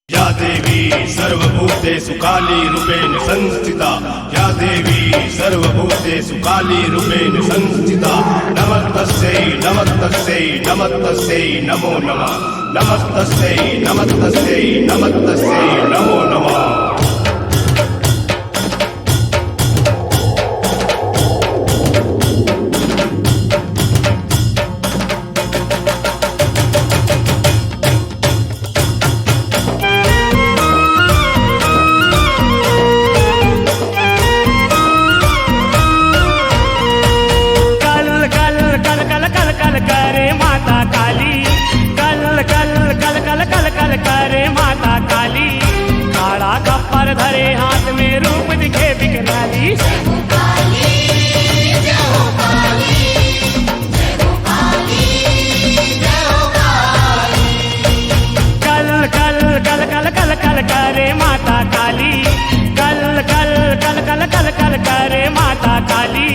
या देवी सर्वभूतेषु काली रूपेण संस्थिता, या देवी सर्वभूतेषु काली रूपेण संस्थिता। नमस्तस्यै नमस्तस्यै नमस्तस्यै नमो नमः, नमस्तस्यै नमस्तस्यै नमस्तस्यै नमो नमः। करे माता काली, काला कप्पर धरे हाथ में रूप दिखे बिकराली। कल कल कल कल कल कल करे माता काली, कल कल कल कल कल कल करे माता काली,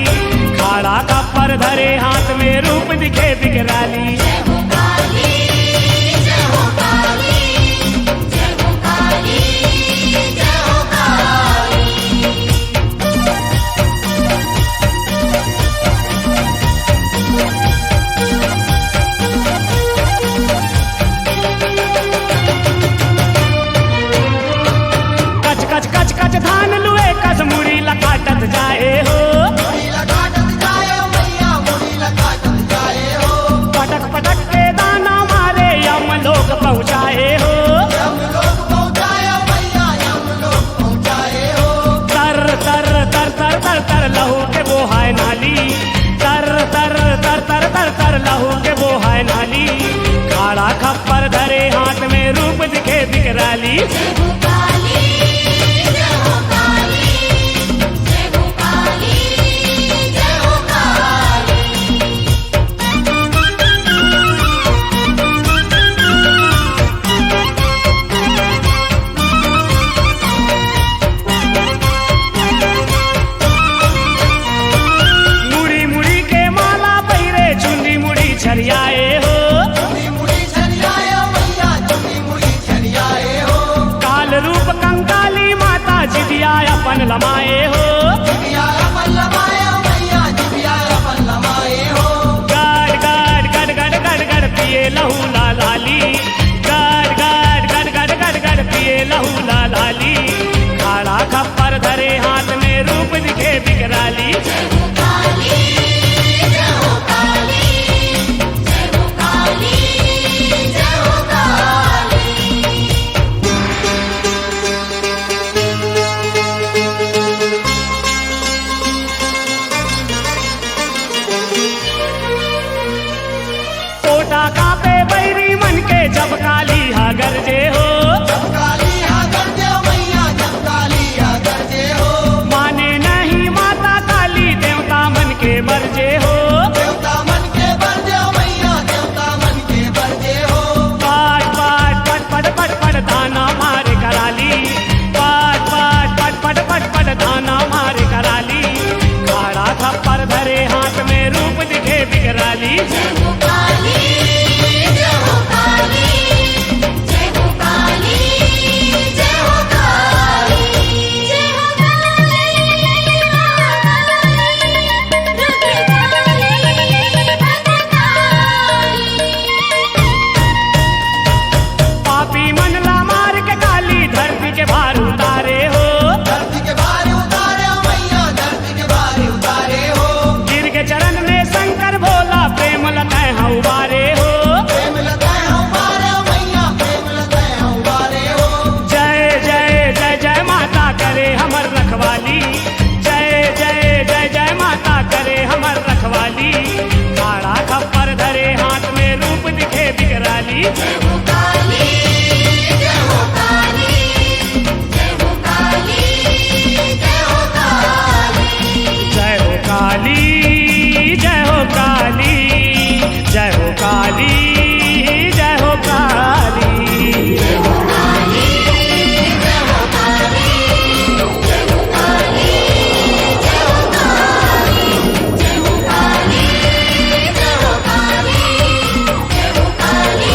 काला कप्पर धरे हाथ में रूप दिखे बिकराली। धान लुए कस मुड़ी लकाटत जाए हो, पटक पटक के दाना मारे यम लोग पहुँचाए हो। तर तर तर तर तर तर लहू के वो है नाली, तर तर तर तर तर तर लहू के वो है नाली, काला खप्पर धरे हाथ में रूप दिखे बिकराली। छरियाए हो, काल रूप कंकाली माता जिदिया अपन लमाए हो। गाड़ गाड़ गड़ गड़ गड़ गड़ पिए लहू लाली, गाड़ गाड़ गड़ गड़ गड़ गड़ पिए लहू लाली, काला खप्पर धरे हाथ में रूप दिखे बिकराली। कापे बैरी मन के जब काली हा गरजे हो, माने नहीं माता काली देवता मन के बरजे हो। पाट पाट पट पट पट पट दाना मारे कराली, पाट पाट पट पट पट पट दाना मारे कराली, काला थप्पड़ धरे हाथ में रूप दिखे बिकराली। काला खप्पर धरे हाथ में रूप दिखे बिकराली। जय हो काली, जय हो काली, जय हो काली, जय हो काली, जय हो काली, जय हो काली, जय हो काली, जय हो काली, जय हो काली, जय हो काली, जय हो काली, जय हो काली, जय हो काली, जय हो काली, जय हो काली।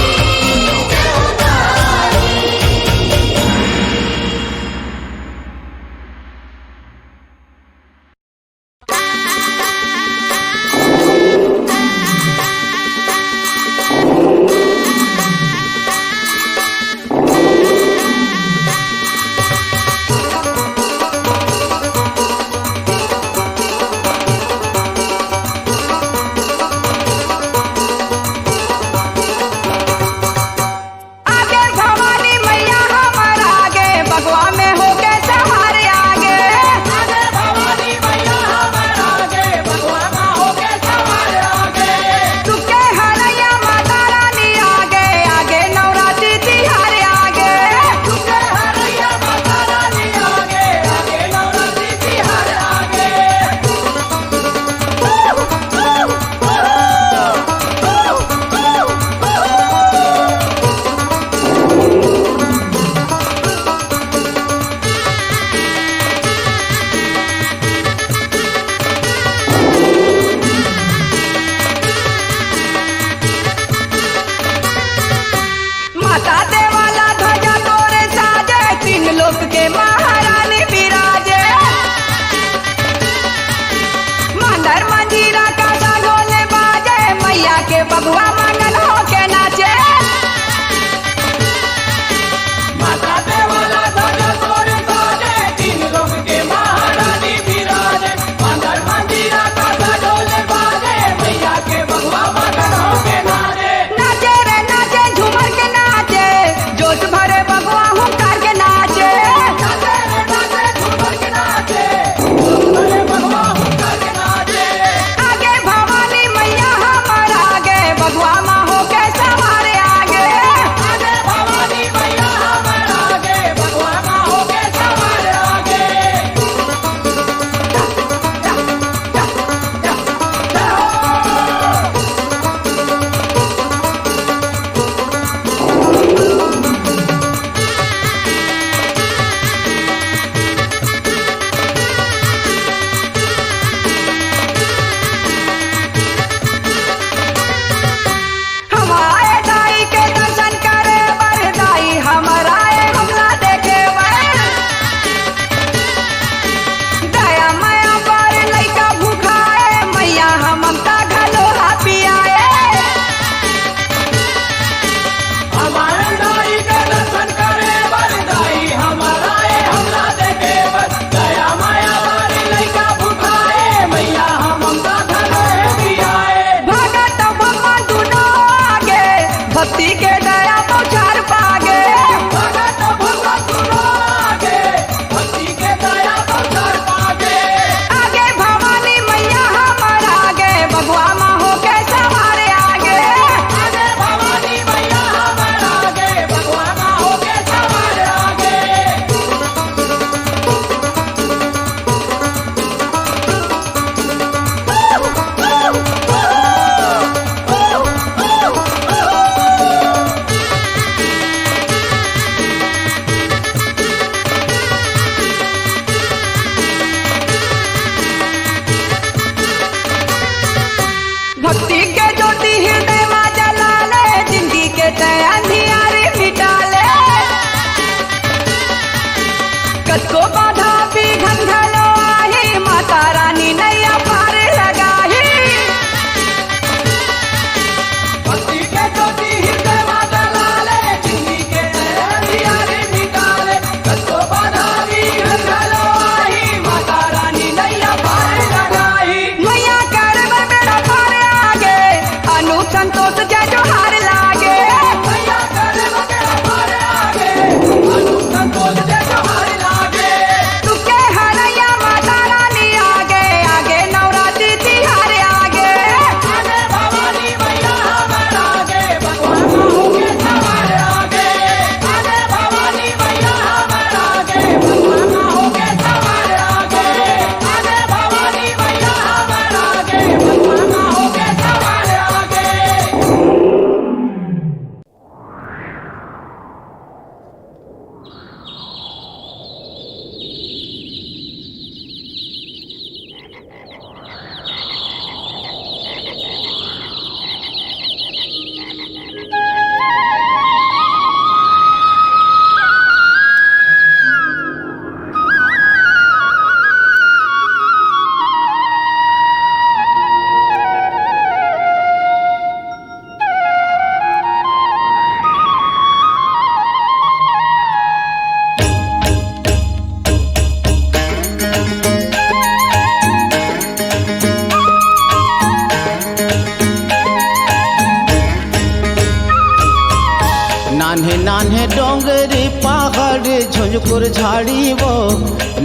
नान्हे नान्हे डोंगरी पहाड़ झुंझुकुर झाड़ी वो,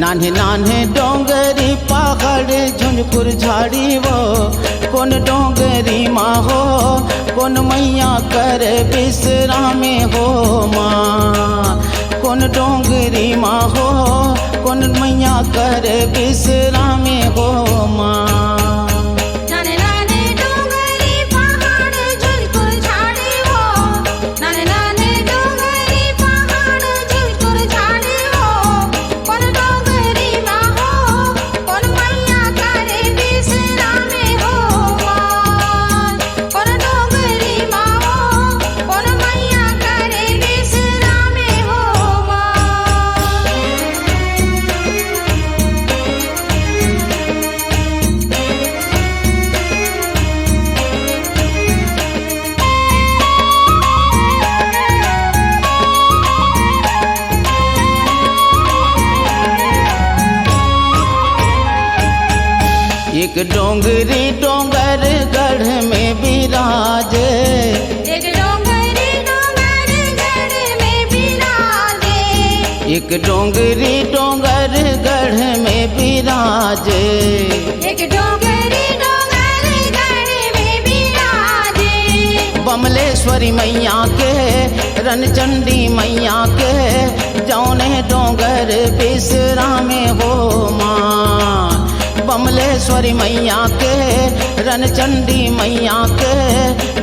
नान्हे नान्हे डोंगरी पहाड़ झुंझुकुर झाड़ी वो। कौन डोंगरी माँ हो, कौन मैया कर विश्रामे हो माँ। कौन डोंगरी माँ हो, कौन मैया कर विश्रामे हो माँ। नाने नाने डोंगरी पहाड़ झुंझुकुर झाड़ी वो, नाने नाने डोंगरी पहाड़ झुंझुकुर झाड़ी वो। कौन डोंगरी माँ हो, कौन मैया करे विश्रामे हो माँ। कौन डोंगरी माँ हो, कौन मैया करे विश्रामे हो माँ। एक डोंगरी डोंगर गढ़ में विराजे, एक डोंगरी डोंगर गढ़ में विराजे। एक डोंगरी डोंगर गढ़ में विराजे। एक डोंगरी डोंगर गढ़ में विराजे। बमलेश्वरी मैया के, रनचंडी मैया के, जौने डोंगर विश्रामे हो माँ। बमलेश्वरी मैया के, रनचंडी मैया के,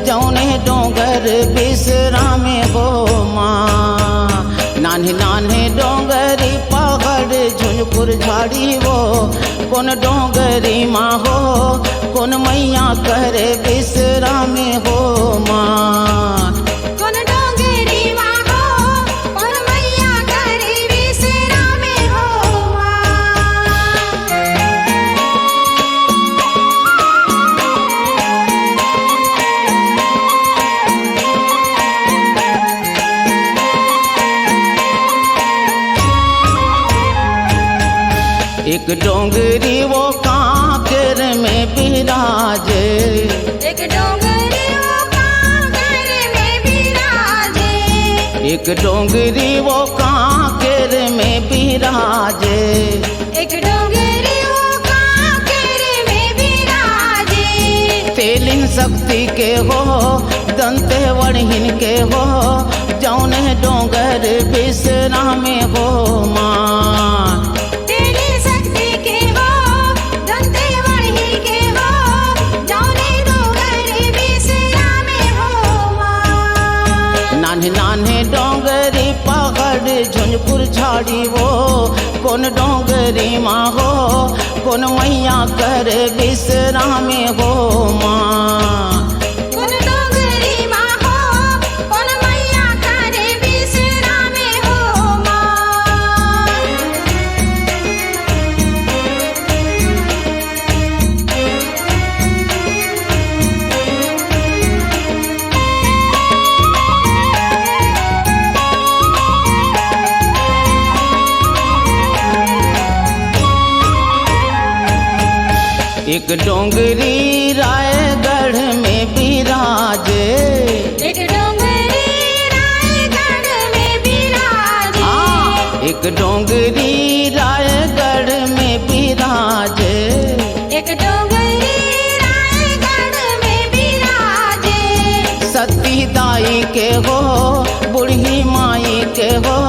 जौने डोंगर विश्रामे हो माँ। नान्हे नान्हे डोंगरी पहाड़ झुंझुकुर झाड़ी वो। कौन डोंगरी माँ हो, कौन मैया कर विश्रामे हो माँ। कौन डोंगरी माँ हो, कौन मैया करे विश्रामे हो माँ। एक डोंगरी वो कांकेर में विराजे। एक डोंगरी वो कांकेर में विराजे। एक डोंगरी वो कांकेर में विराजे। एक डोंगरी वो कांकेर में विराजे। तेलिन शक्ति के हो, दंते वड़हिन के हो, जौने डोंगर विश्रामे हो माँ। तेरी शक्ति के हो, दंते वड़ही के हो, जौने डोंगर विश्रामे हो माँ। नान्हे नान्हे डोंगरी पहाड़ झुंझुकुर झाड़ी वो। कौन डोंगरी माँ हो, कौन मैया कर विश्रामे हो माँ। कौन डोंगरी माँ हो, कौन मैया करे विश्रामे हो माँ। एक डोंगरी रायगढ़ में विराजे। एक डोंगरी रायगढ़ में विराजे। एक डोंगरी रायगढ़ में विराजे। एक डोंगरी रायगढ़ में विराजे। सती दाई के हो, बूढ़ी माई के हो,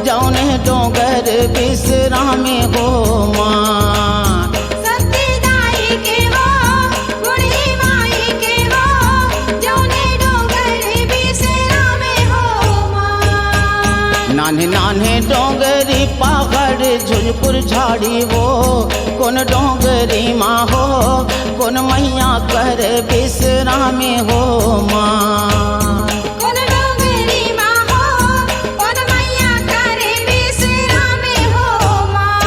जौने डोंगर विश्रामे हो माँ। सती दाई के हो, बूढ़ी माई के हो, जौने डोंगर विश्रामे हो माँ। नान्हे नान्हे डोंगरी पहाड़ झुंझुकुर झाड़ी वो। कौन डोंगरी माँ हो, कौन मैया कर विश्रामे हो माँ। कौन डोंगरी माँ हो, कौन मैया करे विश्रामे हो माँ।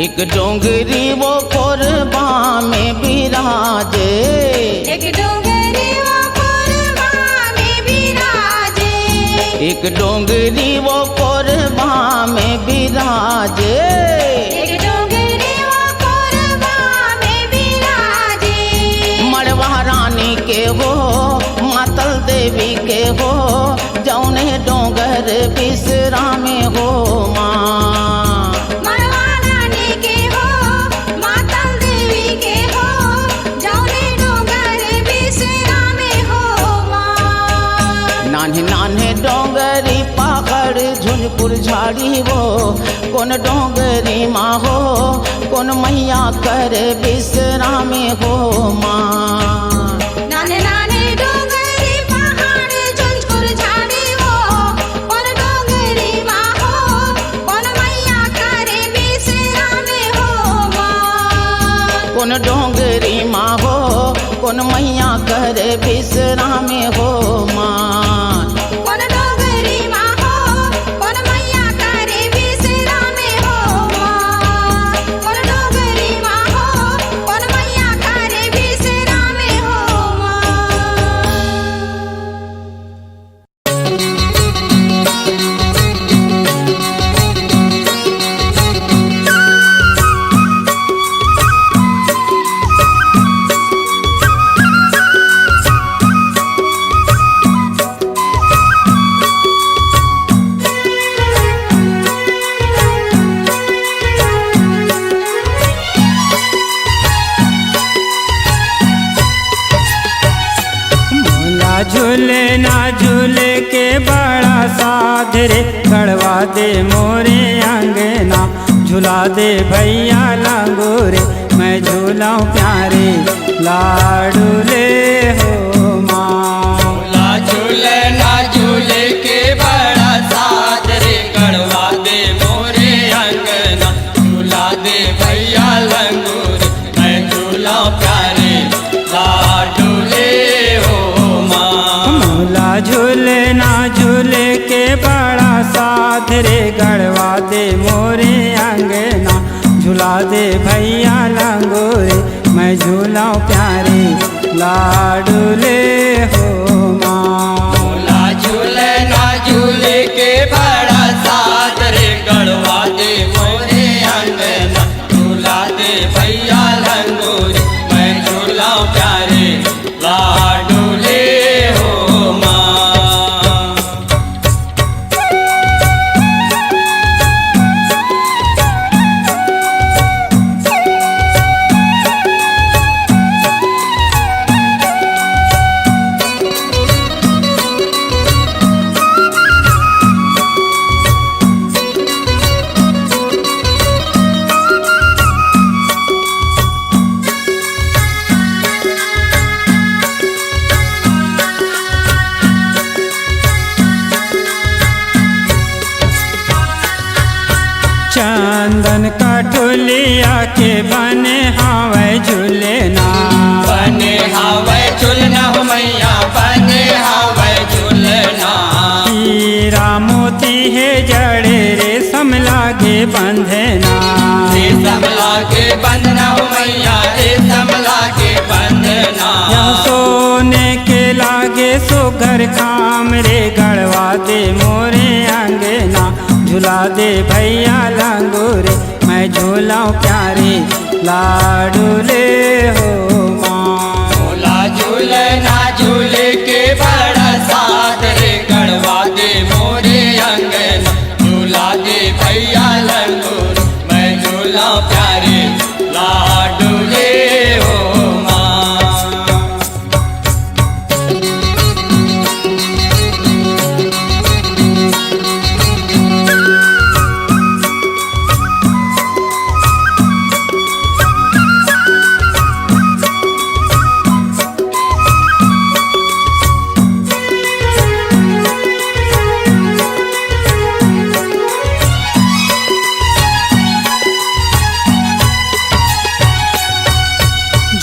एक डोंगरी वो कोरबा में विराजे। एक डोंगरी वो कोरबा में विराजे। एक डोंगरी वो कोरबा में विराजे, एक डोंगरी वो कोरबा में विराजे। मड़वा रानी के हो मातल देवी के हो, जौने डोंगर बिसरा में हो माँ। मड़वा रानी के हो मातल देवी के हो, जौने डोंगर बिसरा में हो माँ। नान्हे नान्हे डोंगरी पहाड़ झुलपुर झाड़ी वो, कौन डोंगरी माँ हो कौन मैया कर बिसरा में हो माँ। नाने नाने डोंगरी पहाड़ झुलपुर झाड़ी हो, कौन डोंगरी माँ हो कौन मैया करे बिसरा में हो माँ। कौन डोंगरी माँ हो कौन मैया कर बिसरा में हो माँ। कौन डोंगरी माँ हो कौन मैया करे बिसरा में हो माँ। कौन डोंगरी माँ हो कौन मैया करे बिसरा में हो माँ। झूले ना झूले के बड़ा साध रे, गड़वा दे मोरे अंगना, झूला दे भैया लंगोरे, मैं झूलाऊं प्यारे लाडू ले हो माँ। झूला झूले ना झूले के बड़ा साथ रे, गड़वा दे मोरे अंगना, झूला दे भैया लंगूर, मैं झूला प्यारे लाडू ले हो माँ। झूला झूले ना झूले के बड़ा साध रे, गड़वा दे मोरे अंगना, झूला दे भैया लंगोरे, मैं झूलाऊं प्यारे लाडू ले हो माँ। झूला झूले ना झूले के बड़ा साथ रे, गड़वा दे मोरे अंगना, झूला दे भैया लंगूर, मैं झूला प्यारे लाडू ले हो माँ। चंदन का ठुलिया के बने हावे झूलेना, बने हावे झूलना हो मैया, बने हावे झूलना। हीरा मोती है जड़े रेशम लागे बंधना, रेशम लागे बंधना हो मैया, रेशम लागे बंधना। या सोने के लागे सोगर खाम रे, गड़वा दे मोरे अंगना, झूला दे भैया लंगोरे, मैं झूलाऊं प्यारे लाडू ले हो माँ। झूला झूले ना झूले के बड़ा साथ रे, गड़वा दे मोरे अंगना, झूला दे भैया लंगूर, मैं झूला प्यारे लाडू ले हो माँ।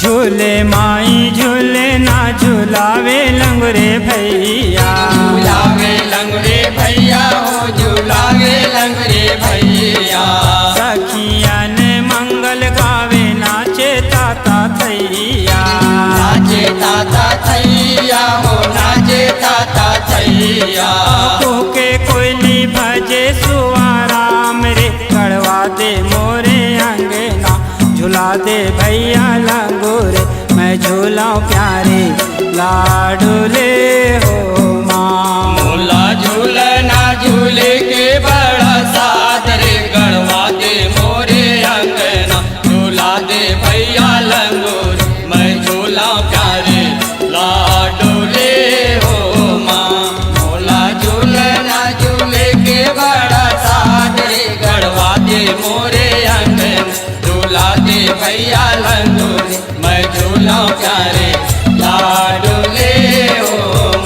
झूले माई झूले ना झूलावे लंगरे भैया, झूलावे लंगरे भैया हो, झूलावे लंगरे भैया। सखिया ने मंगल गावे नाचे ताता थैया, नाचे ताता थैया हो, नाचे ताता थैया। बोलिया। के कोयली भजे सुआराम रे, गड़वा दे मोरे अंगना, झुला दे भैया लंगूरे, मैं झूलाऊं प्यारे लाडूले हो माँ। मोला झूलना झूले के बड़ा सादर, गड़वा दे मोरे अंगना, झूला दे भैया लंगूर, मैं झूला प्यारे लाडोले हो माँ। मोला झूलना झूले के बड़ा सादर, गड़वा दे मोरे अंगना, झूला दे भैया लंगूर, मैं झूला प्यारे लाडोले हो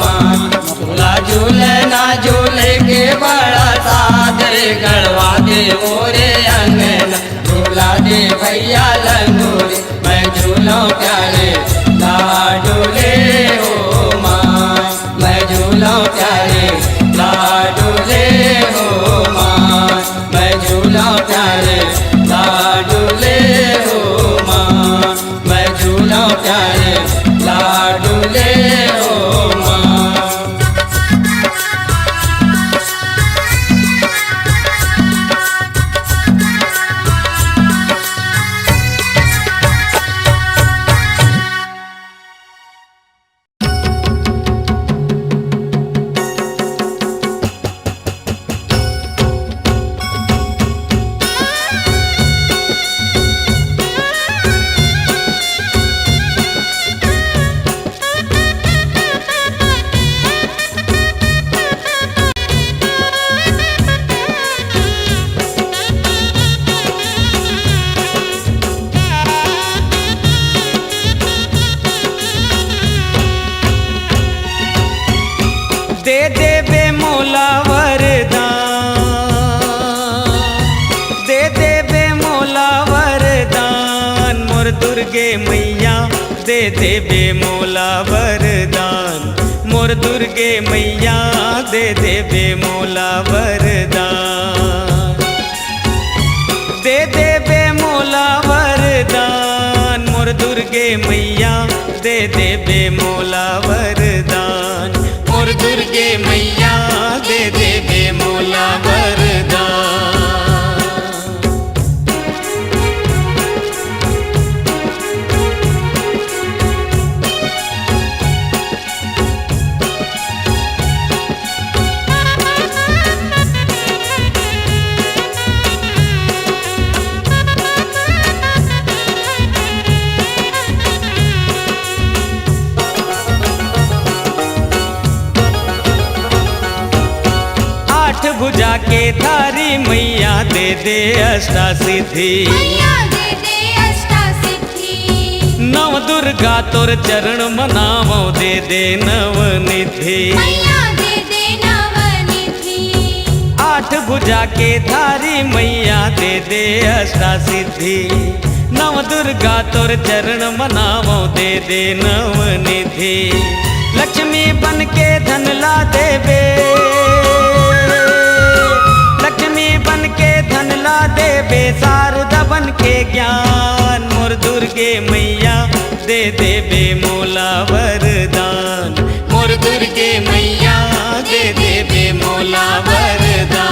माँ। झूला झूलना झूले के बड़ा सादर, गड़वा दे मोरे अंगना, झूला दे भैया लंगूर, मैं झूला प्यारे लाडोले हो माँ। मैं झूला प्यारे लाडोले हो माँ। मैं झूला प्यारे लाडोले हो माँ। मैं झूला प्यारे लाडोले हो माँ। दे देवे मोला वरदान, दे देवे मोला वरदान, मोर दुर्गे मैया दे देवे मोला वरदान, मोर दुर्गे मैया दे देवे मोला वरदान। दे देवे मोला वरदान, मोर दुर्गे मैया दे देवे मोला वरदान, मोर दुर्गे मैया दे देवे मोला वरदान। भुजा के थारी मैया दे दे अष्टा सिद्धि, मैया दे दे अष्टा सिद्धि। नव दुर्गा तोर चरण मनावो दे दे नवनिधि, मैया दे दे नवनिधि। आठ भुजा के थारी मैया दे दे अष्टा सिद्धि, नव दुर्गा तोर चरण मनावो दे दे नवनिधि। लक्ष्मी बन के धन ला देवे, लक्ष्मी बन के धन ला देवे, शारदा बन के ज्ञान, मोर दुर्गे मैया दे देवे मोला वरदान, मोर दुर्गे मैया दे देवे मोला वरदान।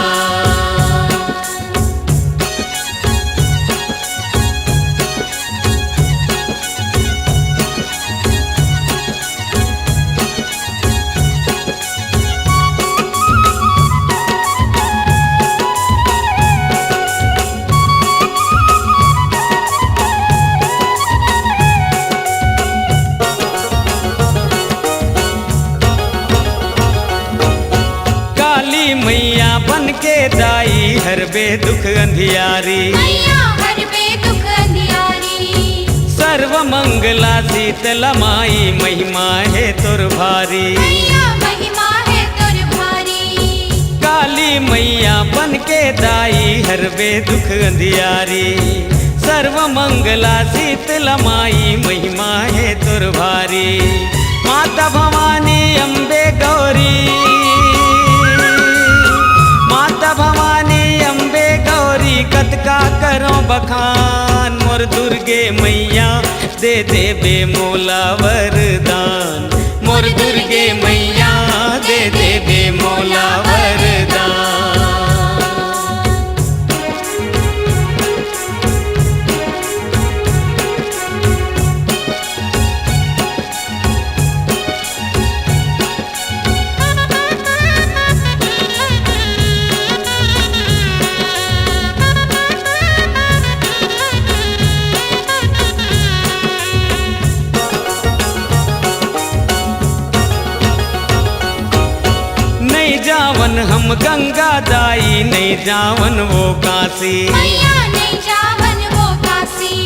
मैया बन के दाई हरबे दुख अंधियारी, मैया हरबे दुख अंधियारी। सर्व मंगला शीतला माई महिमा है तोर भारी, मैया महिमा है तोर भारी। काली मैया बन के दाई हरबे दुख अंधियारी, सर्व मंगला शीतला माई महिमा है तोर भारी। माता भवानी अम्बे गौरी, माता भवानी अम्बे गौरी, कतका करो बखान, मोर दुर्गे मैया दे देवे मोला वरदान, मोर दुर्गे मैया दे देवे मोला वरदान। नहीं जावन हम गंगा दाई, नहीं जावन वो काशी। मैया नहीं जावन वो काशी।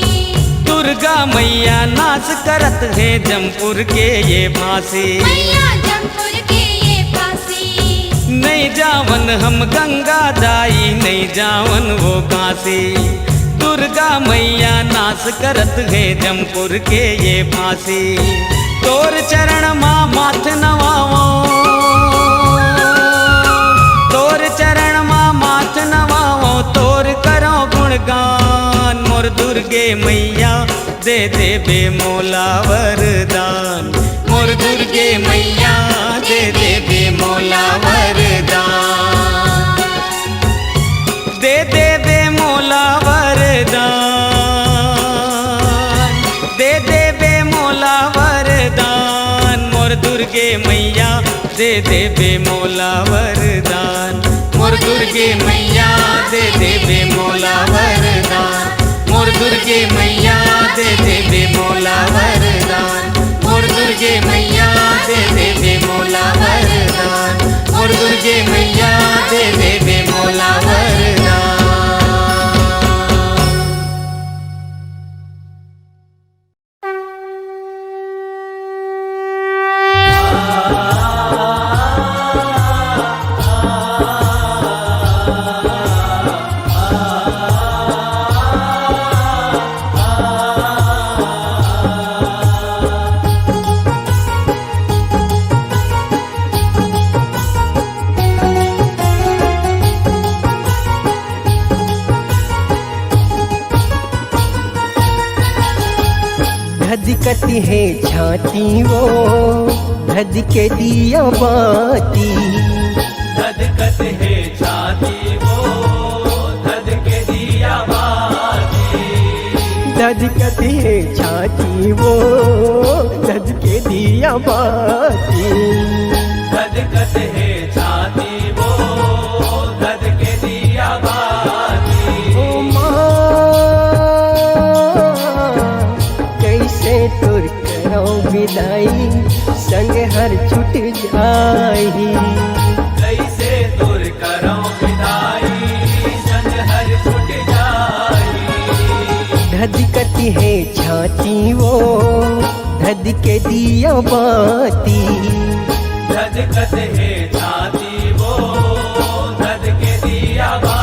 दुर्गा मैया नाच करत है जमपुर के ये फांसी। मैया जमपुर के ये फांसी। नहीं जावन हम गंगा दाई, नहीं जावन वो काशी। दुर्गा मैया नाच करत है जमपुर के ये फांसी। तोर चरण माँ माथ नवाओ, तोर चरण माँ माथ नवाओ, तोर करो गुणगान। मोर दुर्गे मैया दे दे बे मोला वरदान। मोर दुर्गे मैया दे दे बे मोला वरदान। दे दे बे मोला वरदान, दे दे बे मोला वरदान। मोर दुर्गे मैया दे दे बे मोला वरदान। मोर दुर्गे मैया दे दे बे मोला वरदान। मोर दुर्गे मैया दे दे बे मोला वरदान। मोर दुर्गे मैया दे दे बे मोला वरदान। मोर दुर्गे मैया दे दे बे मोला वरदान। धधकती है छाती वो धध के दिया बाती। धधकत है छाती वो धध के दिया बाती। धधकती है छाती वो धध के दिया बाती। धधकत है छाती वो धध के दिया बाती। ओ माँ कैसे तुर करो विदाई संग हर छूट जाई। कैसे दूर करो विदाई संग हर छूट जाई। धधकती है छाती वो धध के दिया बाती। धधकत है छाती वो धध के दिया बाती।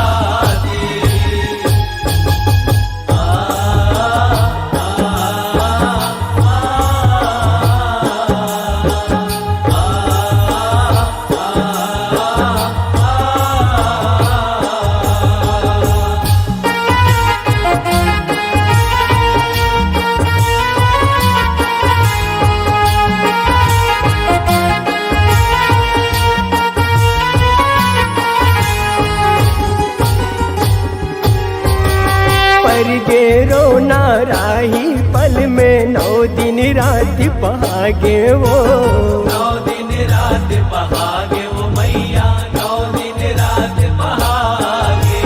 पर गेरो नाराही पल में 9 दिन रात बहागे वो। 9 दिन रात बहागे वो मैया 9 दिन रात बहागे।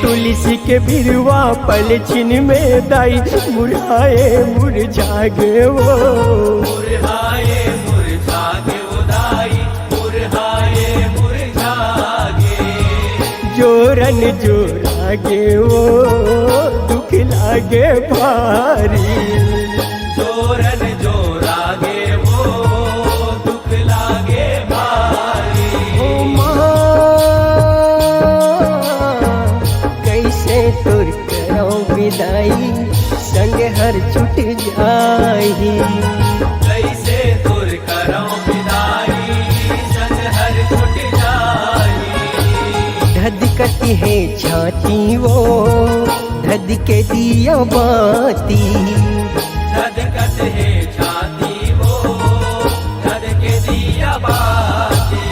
तुलसी के बिरवा पल छिन में दाई मुरझाए मुरझागे वो। मुरझाए मुरझागे वो दाई मुरझाए मुरझागे। जोरन जोरागे वो दुख लागे भारी। जोरन जोरागे वो दुख लागे भारी। ओ माँ कैसे तुर करो विदाई संग हर छूट जाई। कैसे दूर करो विदाई संग हर छूट जाई। धधकती है छाती वो धध के दिया बाती। धधकत है छाती वो धध के दिया बाती।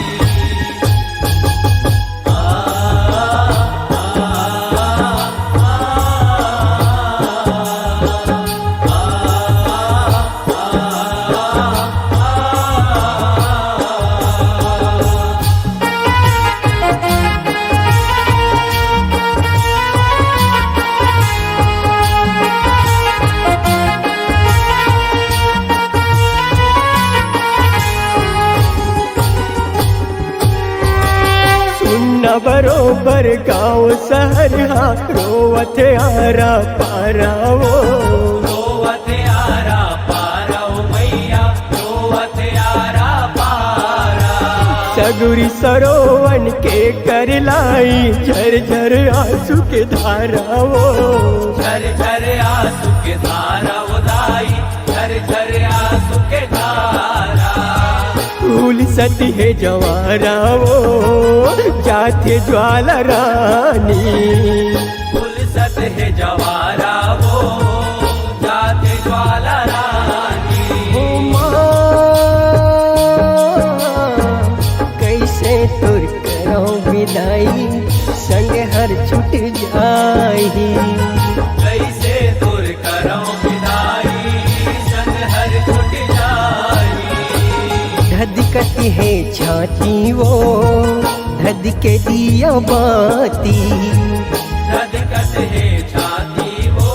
ना बरोबर गाँव शहर हाँ रोवत आरा पारा वो रोवत आरा पारा ओ मैया रोवत आरा पारा सगुरी सरोवन के कर लाई झर झर आंसू के धारा वो झर झर आंसू के धारा उदाई झर झर आंसू के धारा फूल सती है जवारा वो जाते ज्वाला रानी फूल सत है जवारा वो जाते ज्वाला रानी ओ माँ कैसे तुर करो विदाई संग हर छूट जाई कैसे दूर करो विदाई संग हर छूट जाई धधकती है छाती वो धधके दिया बाती धधकत है छाती वो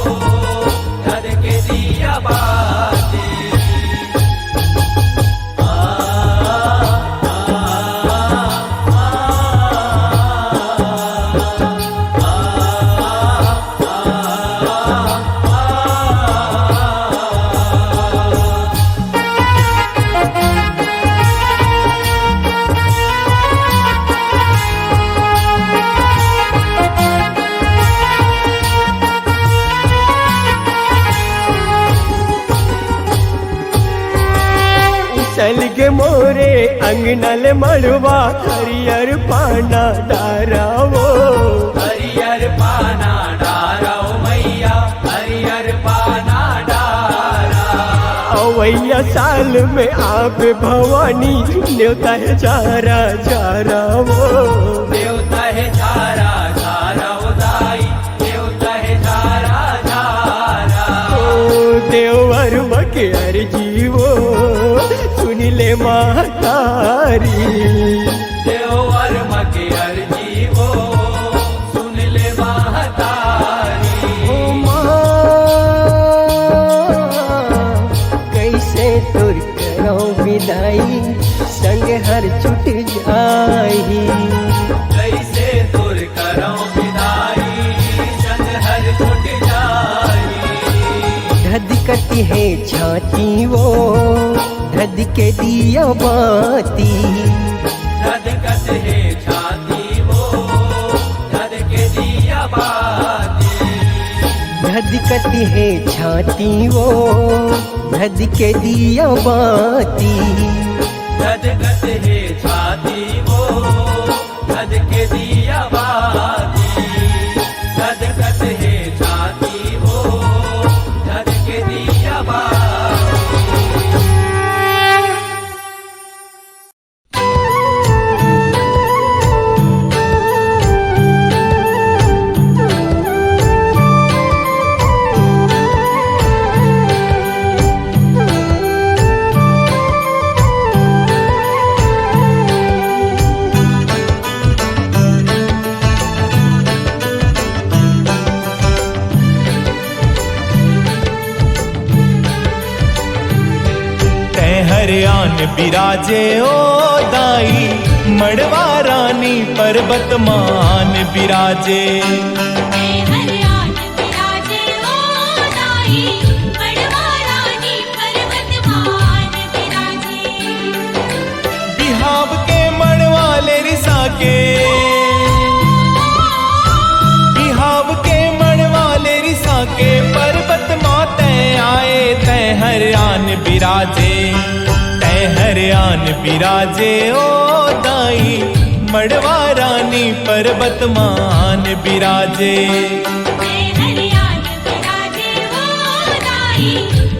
धधके दिया बाती सलगे मोरे अंगनल मड़वा हरियर पाना डारा वो हरियर पाना डारा ओ मैया हरियर पाना डारा अवैया साल में आप भवानी न्योता है जारा जारा वो देवता है झारा झारा उदाई देवता है झारा झारा ओ देवर मके अर्जी वो सुन ले महतारी देवर मके अर्जी वो सुन ले महतारी ओ माँ कैसे तुर करो विदाई संग हर छूट जाई कैसे दूर करो विदाई संग हर छूट जाई धधकती है छाती वो धधके दिया बाती धधकत है छाती वो धधके दिया बाती धधकती है छाती वो धधके दिया बाती धधकत है छाती वो धधके दिया बाती धधकत है छाती वो धधके दिया बाती हरियाण बिराजे ओ दाई मड़वा रानी पर्वत मान बिराजे हरियाण विराजे ओ दाई मड़वा रानी पर्वत मान विराजे बिहाव के मड़वाले रिसा के बिहाव के मड़वाले रिसा के पर्वत माते आए तै हरियाण बिराजे हरियाण बिराजे ओ दाई मड़वा रानी पर्वत मान बिराजे हरियाण विराजे ओ दाई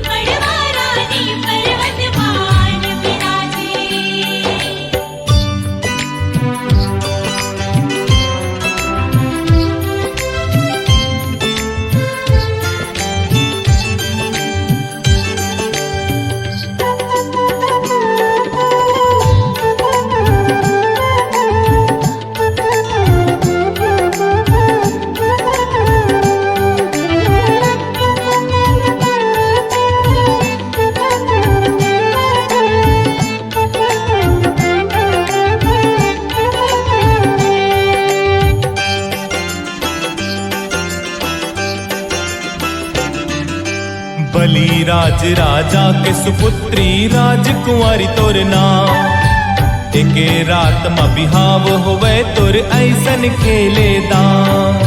मड़वा रानी पर्वत मान विराजे बलि राज राजा के सुपुत्री राजकुंवारी तोर नाम एके रात में बिहाव होवे तोर ऐसन खेले दाम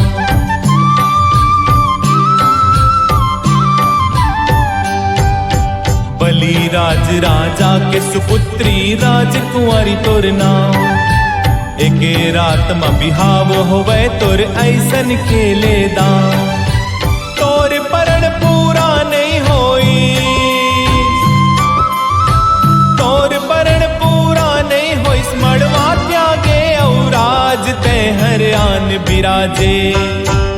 बलि राज राजा के सुपुत्री राजकुंवारी तोर नाम एके रात में बिहाव होवे तोर ऐसन खेले दाम तोर परण पूरा नहीं होई तोर परण पूरा नहीं होई मड़वा त्यागे औराज ते हर आन बिराजे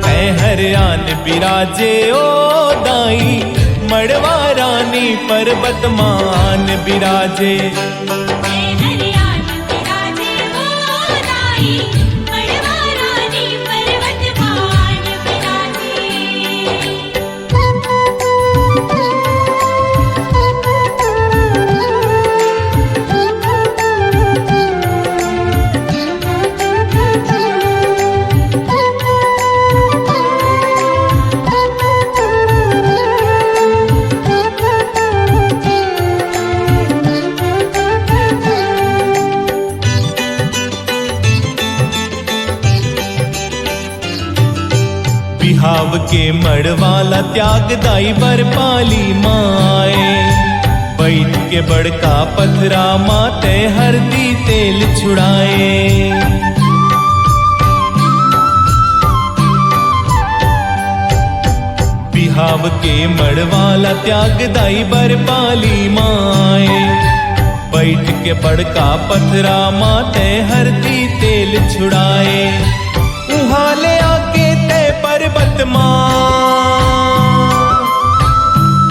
ते हर आन बिराजे ओ दाई मड़वा रानी पर्वत मान बिराजे बिहाव के मड़वाला त्याग दाई बर पाली माए बैठ के बड़का पथरा माते हरदी तेल छुड़ाए बिहाव के मड़वाला त्याग दाई बर पाली माए बैठ के बड़का पथरा माते हरदी तेल छुड़ाए उहाँ ले आके ते पर्वत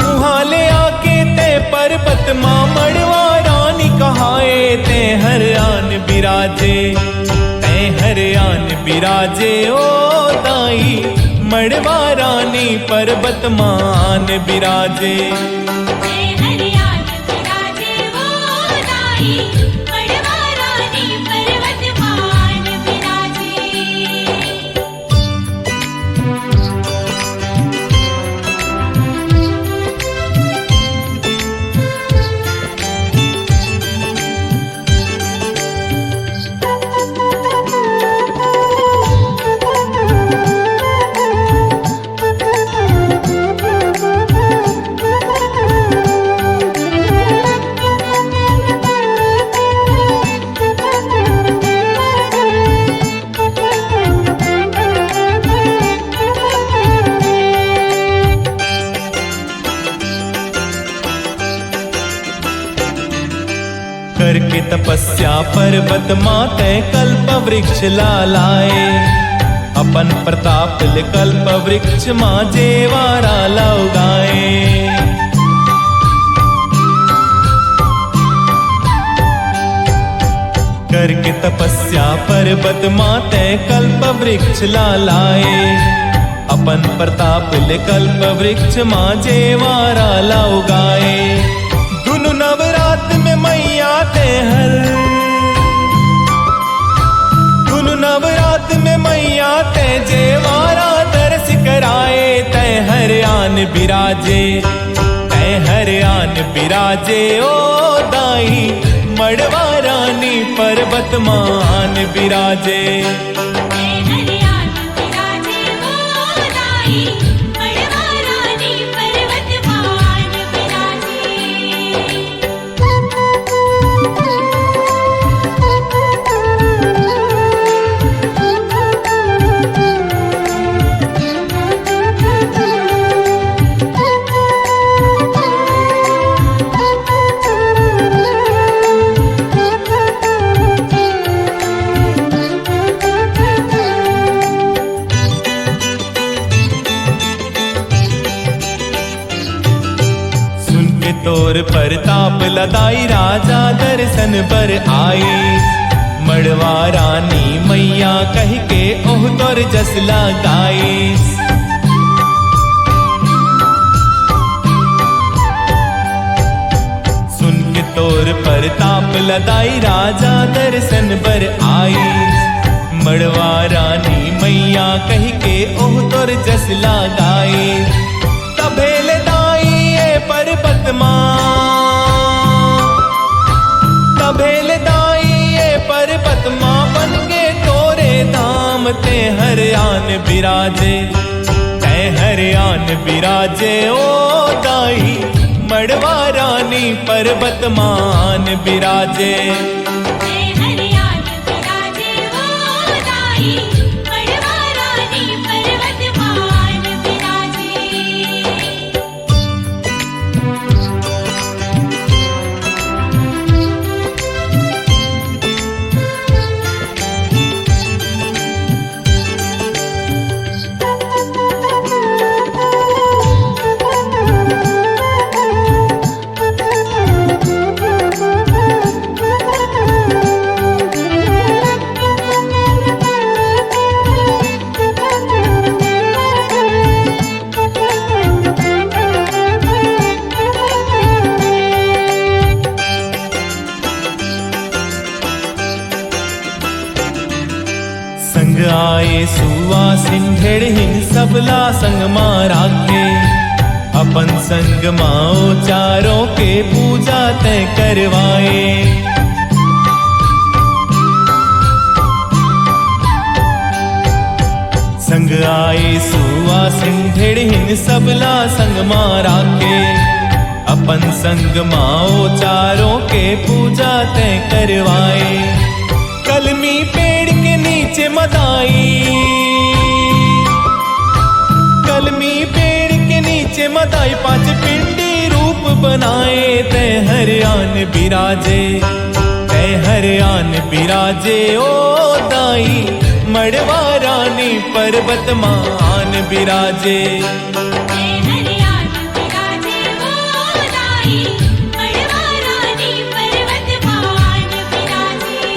उहाँ ले आके ते पर्वत मड़वा रानी कहाए ते हर आन बिराजे ते हर आन बिराजे ओ दाई मड़वा रानी पर्वत मान बिराजे करके तपस्या पर्वत माते कल्प वृक्ष लाए अपन प्रताप ले कल्प वृक्ष माँ जेवारा लौगाए करके तपस्या पर्वत माते कल्प वृक्ष लाए अपन प्रताप ले कल्प वृक्ष माँ जेवारा लौगाए दुनु नवरात में मैया ते हर दुनु नवरात में मैया ते जेवारा दर्श कराए ते हर आन बिराजे ते हर आन बिराजे ओ दाई मड़वा रानी पर्वत मान बिराजे तोर परताप लदाई राजा दर्शन पर आई मड़वा रानी मैया कह के ओह तोर जस लगाई सुन के तोर परताप लदाई राजा दर्शन पर आई मड़वा रानी मैया कह के ओह तोर जस लगाई तबेल दाई तभेल दाई ये पर्वत माँ बन के तोरे धाम ते हर आन बिराजे, ते हर आन बिराजे ओ दाई मड़वा रानी पर्वत मान बिराजे। हरियाण विराजे वो दाई मड़वा रानी पर्वत मान विराजे। संग आए सुवा सिंधेड़ हिन सबला संग मां राखे, अपन संग माओ चारों के पूजा तय करवाए। संग आए सुवा सिंधेड़ हिन सबला संग मां राखे, अपन संग माओ चारों के पूजा तय करवाए। कलमी पेड़ के नीचे मदाई, कलमी पेड़ के नीचे मदाई पांच पिंडी रूप बनाए। ते हर आन बिराजे, ते हर आन बिराजे ओ दाई मड़वा रानी पर्वत मान बिराजे। हरियाण विराजे वो दाई मड़वा रानी पर्वत मान विराजे।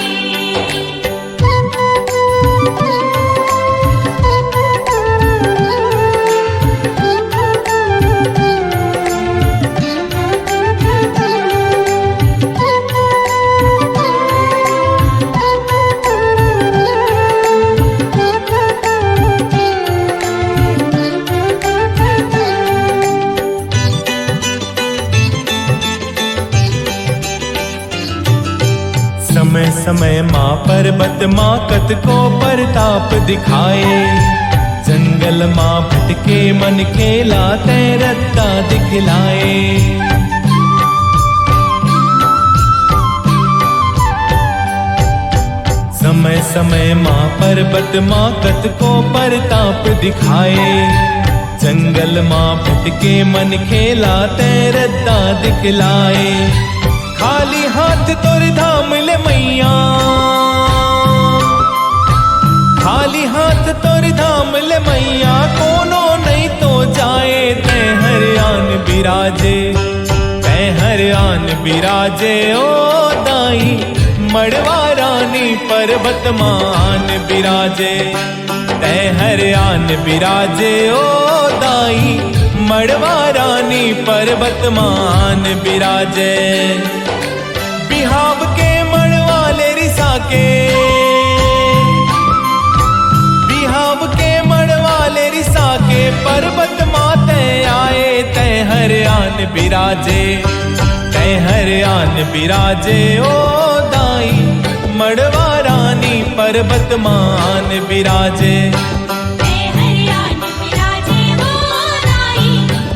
समय समय माँ पर्वत माँ कत को परताप दिखाए, जंगल माँ भटके मन खेला तय रत्ता दिखलाए। समय समय माँ पर्वत माँ कत को परताप दिखाए, जंगल माँ भटके मन खेला तय रत्ता दिखलाए। खाली हाथ तोर धाम ले मैया, खाली हाथ तोर धाम ले मैया, कोनो नहीं तो जाए। ते हर आन बिराजे, ते हर आन बिराजे ओ दाई मड़वा रानी पर्वत मान बिराजे। ते हर आन बिराजे ओ दाई मड़वा रानी पर्वत मान बिराजे। बिहाव के मड़वाले रिसा के, बिहाव के मड़वाले रिसा के पर्वत माते आए। तय हर आन बिराजे, तय हर आन बिराजे ओ दाई मड़वा रानी पर्वत मान बिराजे। हरियाण विराजे वो दाई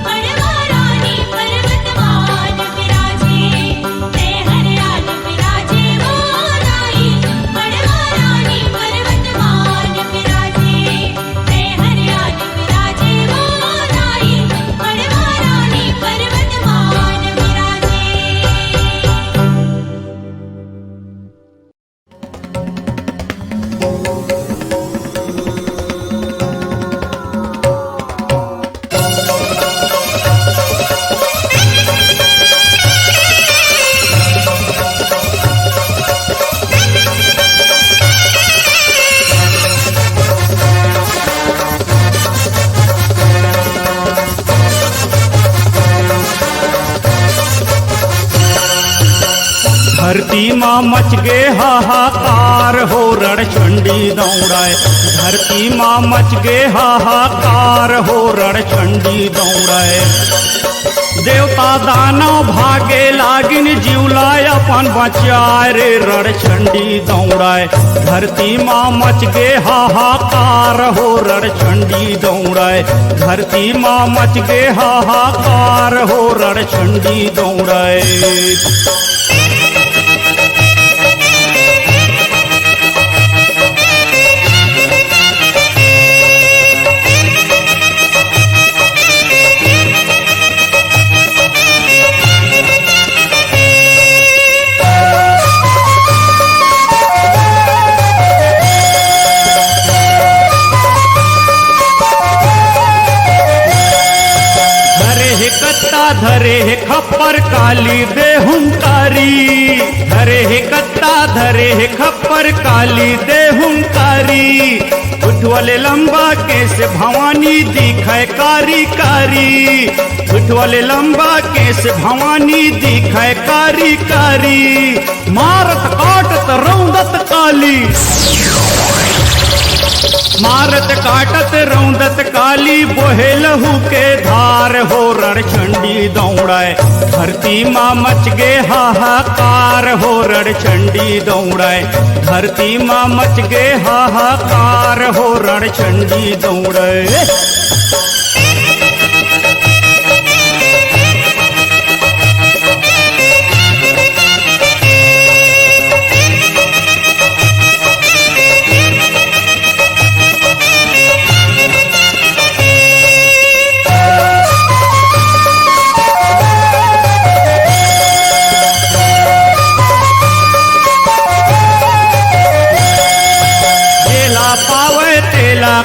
मड़वा रानी पर्वत मान विराजे। हरियाण विराजे वो दाई मड़वा रानी पर्वत मान विराजे। हरियाण विराजे वो दाई मड़वा रानी पर्वत मान विराजे। धरती माँ मच गे हाहाकार हो रणचंडी दौड़ाए। धरती माँ मच गे हाहाकार हो रणचंडी दौड़ाए। देवता दानव भागे लागिन जीवलाय अपन बचाए रे रणचंडी दौड़ाए। धरती माँ मच गे हाहाकार हो रणचंडी दौड़ाए। धरती माँ मच गे हाहाकार हो रणचंडी दौड़ाए। धरे है खप्पर काली दे हुंकारी। धरे है कत्ता धरे है खप्पर काली दे हुंकारी। उठवले लंबा केस भवानी दिखे कारी कारी। उठवले लंबा केस भवानी दिखे कारी कारी। मारत काटत रौंदत काली। मारत काटत रौंदत काली बोहे लहू के धार हो रणचंडी दौड़ाए। धरती माँ मच गे हाहाकार हो रणचंडी दौड़ाए। धरती माँ मच गे हाहाकार हो रणचंडी दौड़ाए।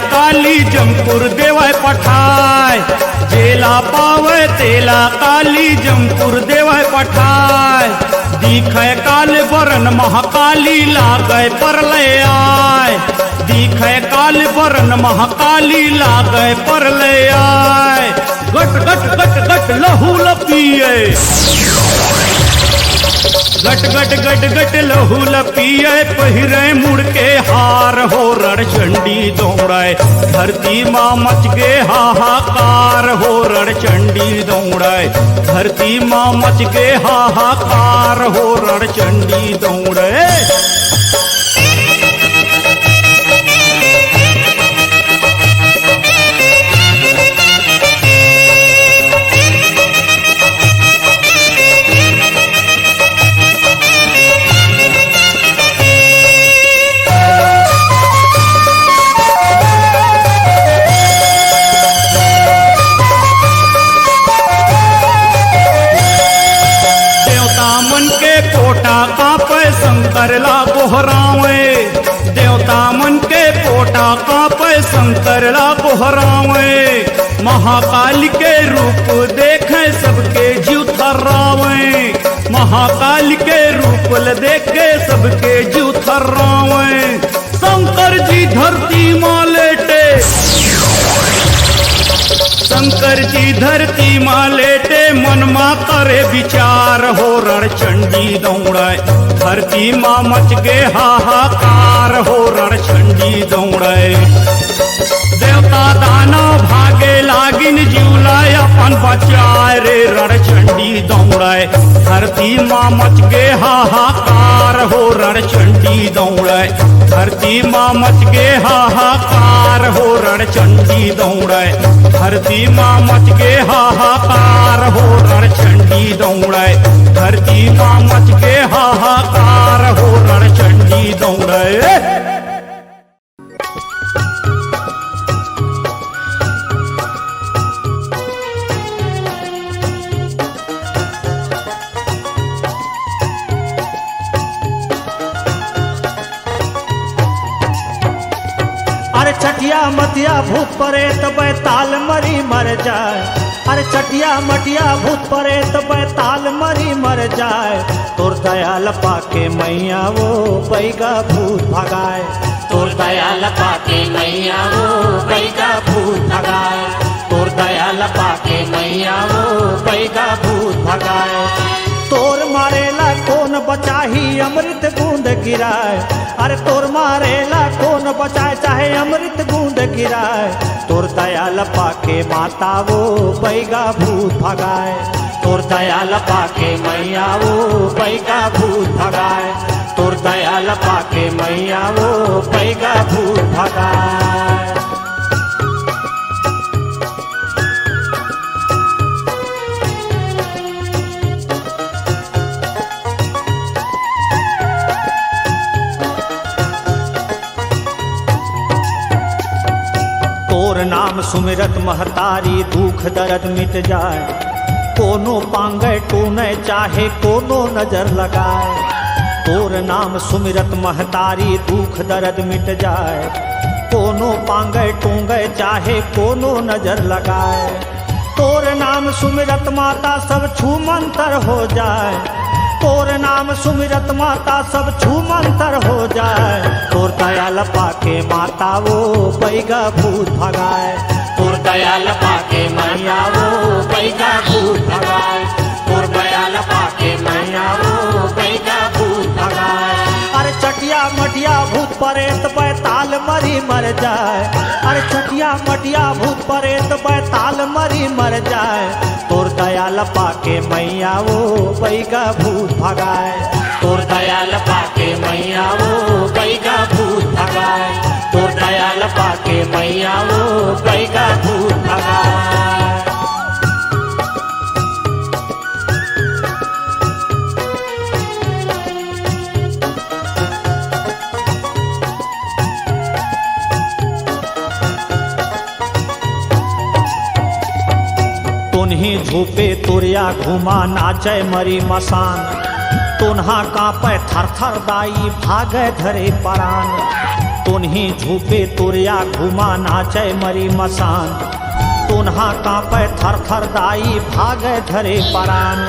काली जमपुर देवाय पठाय। जेला पावे तेला काली जमपुर देवाय पठाय। दिखे काल बरन महाकाली लागे परलय आय। दिखे काल बरन महाकाली लागे परलय आय। गट गट गट गट लहू लपिए। गट गट गट गट लहू लपिए। पहिरे मुड़ के हार हो रणचंडी दौड़ाए। धरती माँ मच गे हाहाकार हो रणचंडी दौड़ाए। धरती माँ मच गे हाहाकार हो रणचंडी दौड़ाए। शंकर ला बोहरावे। देवता मन के पोटा कापे शंकर ला बोहरावे। महाकाल के रूप देखे सबके जीव थर्रावे। महाकाल के रूप देखे सबके जीव थर्रावे। शंकर जी धरती माँ लेटे। शंकर जी धरती माँ लेटे मन माँ करे विचार हो रणचंडी दौड़ाए। धरती माँ मच गे हाहाकार हो रणचंडी दौड़ाए। देवता दानव भागे लागिन जीवलाय अपन बचाए रे रणचंडी दौड़ाए। धरती माँ मच गे हाहाकार हो रणचंडी दौड़ाए। धरती माँ मच गे हाहाकार हो रणचंडी दौड़ाए। धरती माँ मच गे हाहाकार हो रणचंडी दौड़ाए। धरती माँ मच गे हाहाकार हो रणचंडी दौड़ाए। अरे चटिया मटिया भूत परे तो बैताल मरी मर जाए। अरे चटिया मटिया भूत परे तो बैताल मरी मर जाए। तोर दयाल पाके मैया वो बैगा भूत भगाए। तोर दयाल पाके मैया वो बैगा भूत भगाए। तोर दयाल पाके मैया वो बैगा भूत भगाए। तोर मारेला कौन बचाही गिराए, अरे तोर मारेला कौन बचाए, चाहे अमृत बूंद गिराए। तोर दयाल पाके माता वो बैगा भूत भगाए, तोर दयाल पाके मैया वो बैगा भूत भगाए, तोर दयाल पाके मैया वो बैगा भूत भगाए। तोर नाम सुमिरत महतारी दुख दर्द मिट जाए, कोनो पांगे टूने चाहे कोनो नजर लगाए। तोर नाम सुमिरत महतारी दुख दर्द मिट जाए, कोनो पांगे टूंगे चाहे कोनो नजर लगाए। तोर नाम सुमिरत माता सब छू मंतर हो जाए, तोर नाम सुमिरत माता सब छू मंतर हो जाए। तोर दयाल पाके माता वो बैगा भूत भगाए, तोर दयाल पाके मैया वो बैगा भूत भगाए, तोर दयाल पाके मैया वो बैगा भूत भगाए। अरे चटिया मटिया भूत परेत बैताल मरी मर जाए, अरे चटिया मटिया भूत परेत बैताल मरी मर जाए। तोर दयाल पाके मैया वो बैगा भूत भगाए, तोर दयाल पाके मैया वो बैगा भूत भगाए, तोर दयाल पाके मैया वो बैगा भूत भगाए। तुन्ही झूपे तुरिया घुमा नाचे मरी मसान, तुन्हा कांपे थर थर दाई भागे धरे परान। तुन्ही झूपे तुरिया घुमा नाचे मरी मसान, तुन्हा कांपे थर थर दाई भागे धरे परान।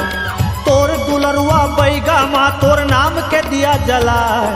तोर दुलरुआ बैगा माँ तोर नाम के दिया जलाए,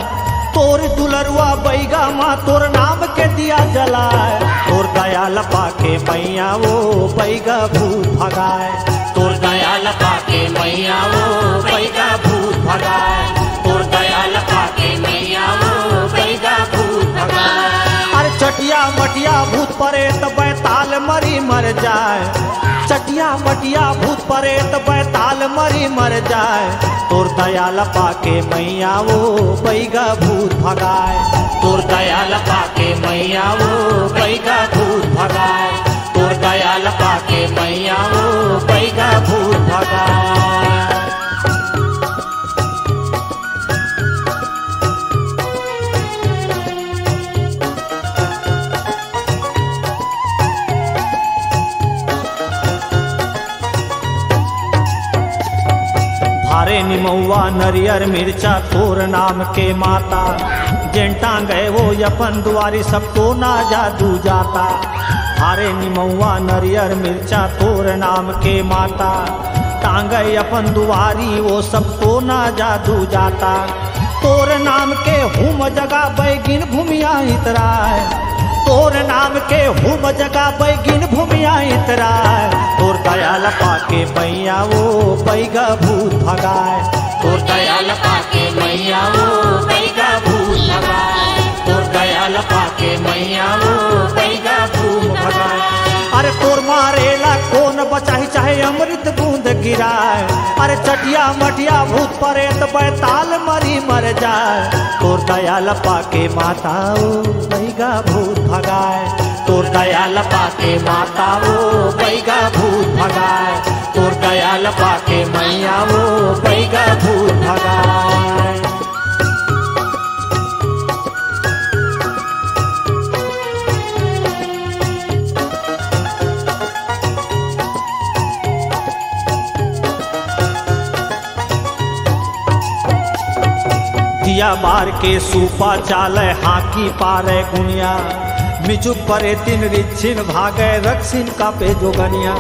तोर दुलरुआ बैगा माँ तोर नाम के दिया जलाए। तोर दयाल पाके मैया वो बैगा भूत भगाए, तोर दयाल पाके मैया वो बैगा भूत भगाए, तोर दयाल पाके मैया वो बैगा भूत भगाए। अरे चटिया मटिया भूत परेत बैताल मरी मर जाए, चटिया मटिया भूत परेत बैताल मरी मर जाए। तोर दयाल पाके मैया वो बैगा भूत भगाए, तोर दयाल पाके मैया वो बैगा भूत भगाए, तोर दयाल पाके मैया वो बैगा भूत भगाए। भारे निमौआ नरियर मिर्चा तोर नाम के माता, जेंटा गए वो अपन दुआरी सबको ना जादू जाता। भारे निमौआ नरियर मिर्चा तोर नाम के माता, टांगे अपन दुआरी वो सबको ना जादू जाता। तोर नाम के हुम जगा बैगिन भूमिया इतराए, तोर नाम के हुम जगा बैगिन भूमिया इतराए। तोर दयाल पाके मैया वो बैगा भूत भगाए, तोर दयाल पाके मैया वो बैगा भूत भगाए, तोर दयाल पाके मैया वो बैगा भूत भगाए। अरे तोर मारेला कौन बचाही चाहे अमृत बूंद गिराए, अरे चटिया मटिया भूत परेत बैताल मरी मर जाए। तोर दयाल पाके माता वो बैगा भूत भगाए, तोर दयाल पाके माता वो बैगा भूत भगाए, तोर दयाल पाके मैया वो बैगा भूत भगाए। दिया बार के सूपा चाले हाकी पारे गुनिया, मिचुक परे तीन रिच्छिन भागे रक्षिन का पे जोगनिया।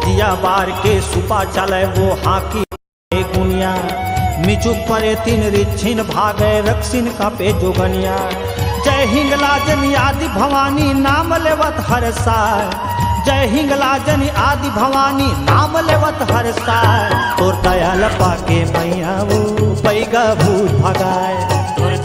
दिया बार के सूपा चाले वो हाकी पारे गुनिया, मिचुक परे तीन रिच्छिन भागे रक्षिन का पे जोगनिया। जय हिंगलाजन आदि भवानी नाम लेवत हर साय, जय हिंगलाजन आदि भवानी नाम लेवत हर साय। तोर दयाल पाके मैया वो बैगा भूत भगाए, तोर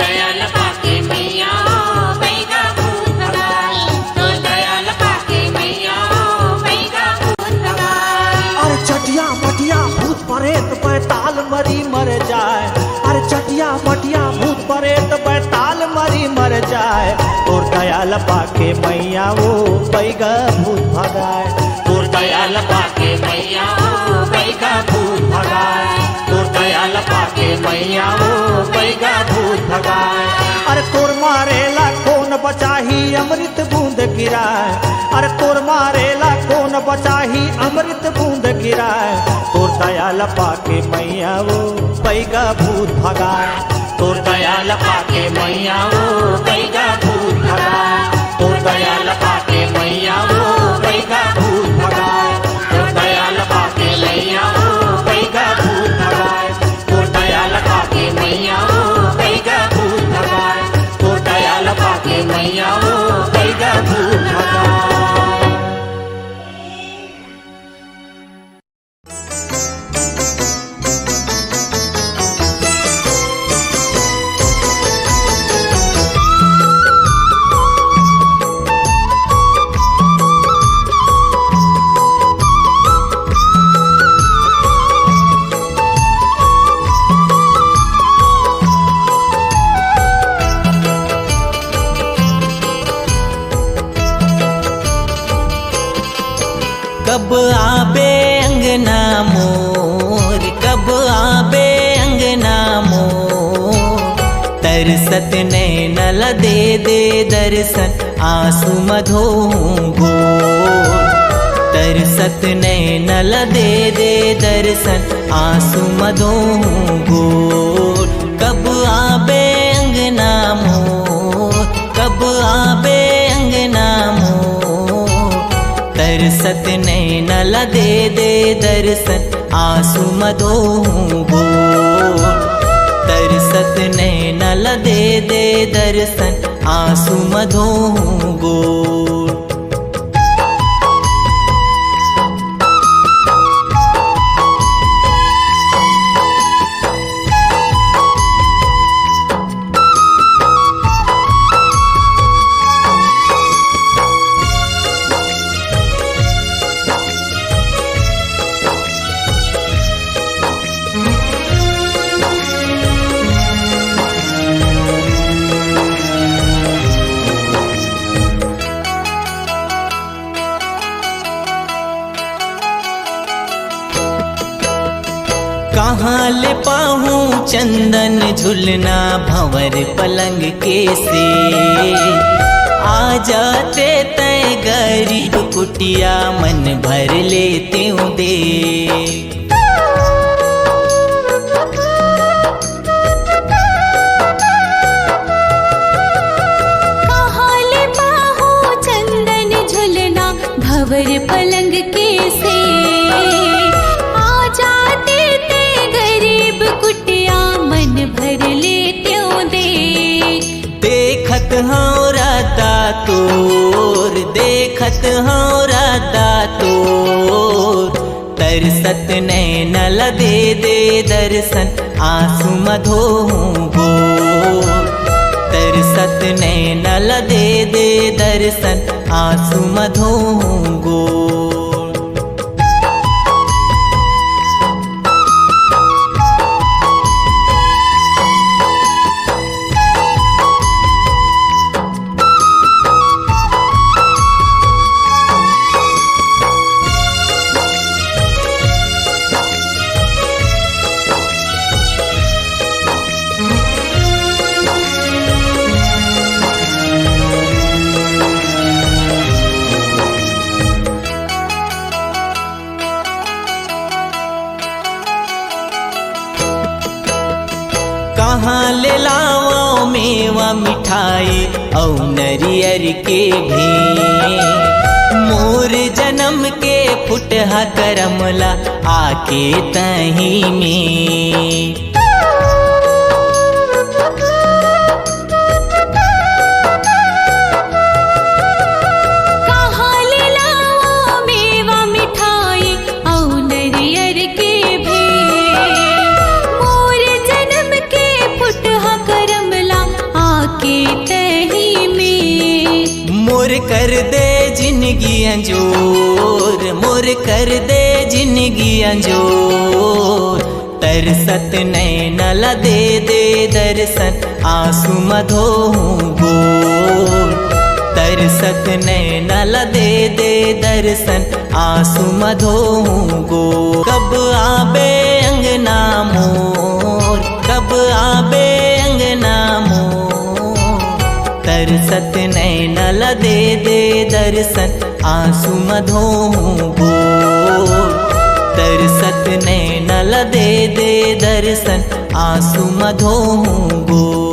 जाए तोर दयाल पाके मैया वो बैगा भूत भगाए तोर दयाल पाके मैया वो बैगा भूत भगाए तोर दयाल पाके मैया वो बैगा भूत भगाए अरे तोर मारेला कौन बचाही अमृत बूंद गिराए अरे तोर मारेला कौन बचाही अमृत बूंद गिराए तोर दयाल पाके मैया वो बैगा भूत भगाए तोर दयाल पाके मैया वो बैगा भूत भगाए तोर दयाल पाके मैया वो बैगा भूत भगाए तोर दयाल पाके मैया वो बैगा भूत भगाए तोर दयाल पाके मैया वो बैगा भूत भगाए तोर दयाल पाके मैया वो बैगा भूत भगाए। कब आबे अंगना मोर कब आबे अंगना मोर तरसत नैनल दे दे दर्शन आंसू मधो गोर तरसत नैनल दे दे दर्शन आंसू मधो गोर कब आबे अंगना मोर कब आबे अंगना मोर तरसत नैनल दे दे दर्शन आंसू मधो गोर तरसत नैनल दे दे दर्शन आंसू मधो गोर। कहाँ ले पाहूँ चंदन झुलना भंवर पलंग के से आ जाते तय गरीब कुटिया मन भर लेते हूँ दे कहाँ ले पाहूँ चंदन झुलना भंवर पलंग के से आ जाते भर लेते दे देखत हाँ राता तोर देखत हाँ राता तोर तरसत नैनल दे दे दर्शन आंसू मधो गोर तरसत नैनल दे दे दर्शन आंसू मधो गोर। कहाँ ले लाओ मेवा मिठाई औ नरियर के भी मोर जन्म के फुटहा करमला आके तही में कर दे जिंदगी अंजोर मोर कर दे जिंदगी अंजोर तरसत नैनल दे दे दर्शन आंसू मधोहूँ गोर। तरसत नैनल दे दे दर्शन आंसू मधोहूँ गोर। कब आबे अंगना मोर, कब आबे अंगना मोर। तरसत नैनल दे दे दर्शन आंसू मधोहूँ गोर। तरसत नैनल दे दे दर्शन आंसू मधोहूँ गोर।